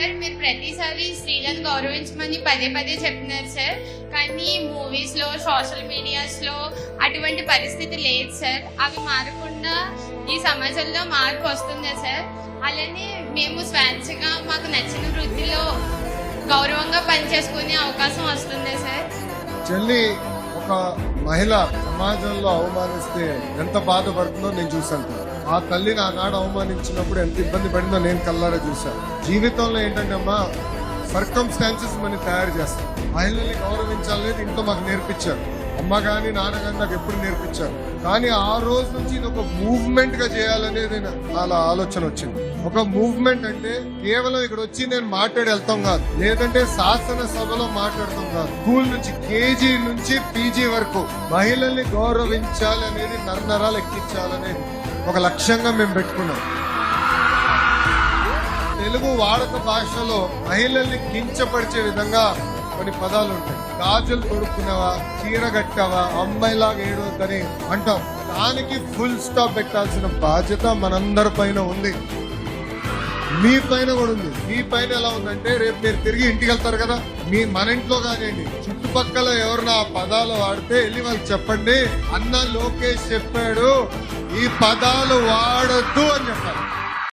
Sir మీరు ప్రతిసారి స్త్రీలను గౌరవించమని పదే పదే చెప్తున్నారు సార్, కానీ మూవీస్ లో సోషల్ మీడియాస్ లో అటువంటి పరిస్థితి లేదు సార్. అవి మారకుండా ఈ సమాజంలో మార్పు వస్తుందా సార్? అలానే మేము స్వేచ్ఛగా మాకు నచ్చిన వృత్తిలో గౌరవంగా పనిచేసుకునే అవకాశం వస్తుందా సార్? చెల్లి ఒక మహిళ సమాజంలో అవమానిస్తే ఎంత బాధపడుతుందో నేను చూశాను. ఆ తల్లిని ఆనాడు అవమానించినప్పుడు ఎంత ఇబ్బంది పడిందో నేను కల్లారా చూశాను. జీవితంలో ఏంటంటే అమ్మా, సర్కమ్స్టాన్సెస్ మనం తయారు చేస్తాం. మహిళల్ని గౌరవించాలనేది ఇంట్లో మాకు నేర్పించారు. అమ్మ గాని నాన్న గాని నాకు ఎప్పుడు నేర్పించారు. కానీ ఆ రోజు నుంచి ఇది ఒక మూవ్మెంట్ గా చేయాలనేది అలా ఆలోచన వచ్చింది. ఒక మూవ్మెంట్ అంటే కేవలం ఇక్కడ వచ్చి నేను మాట్లాడి వెళ్తాం కాదు, లేదంటే శాసనసభలో మాట్లాడతాం కాదు. స్కూల్ నుంచి కేజీ నుంచి పీజీ వరకు మహిళల్ని గౌరవించాలి అనేది, నరనరాలు ఎక్కించాలనేది ఒక లక్ష్యంగా మేము పెట్టుకున్నాం. తెలుగు వాడక భాషలో మహిళల్ని కించపరిచే విధంగా కొన్ని పదాలు ఉంటాయి. గాజులు తొడుక్కున్నావా, చీర కట్టావా, అమ్మాయిలాగా ఏడవద్దని అంటాం. దానికి ఫుల్ స్టాప్ పెట్టాల్సిన బాధ్యత మనందరి పైన ఉంది, మీ పైన కూడా ఉంది. మీ పైన ఎలా ఉందంటే, రేపు మీరు తిరిగి ఇంటికి వెళ్తారు కదా, మన ఇంట్లో కానివ్వండి, చుట్టుపక్కల ఎవరైనా ఆ పదాలు వాడితే వెళ్ళి వాళ్ళకి చెప్పండి, అన్న లోకేష్ చెప్పాడు ఈ పదాలు వాడొద్దు అని చెప్పాలి.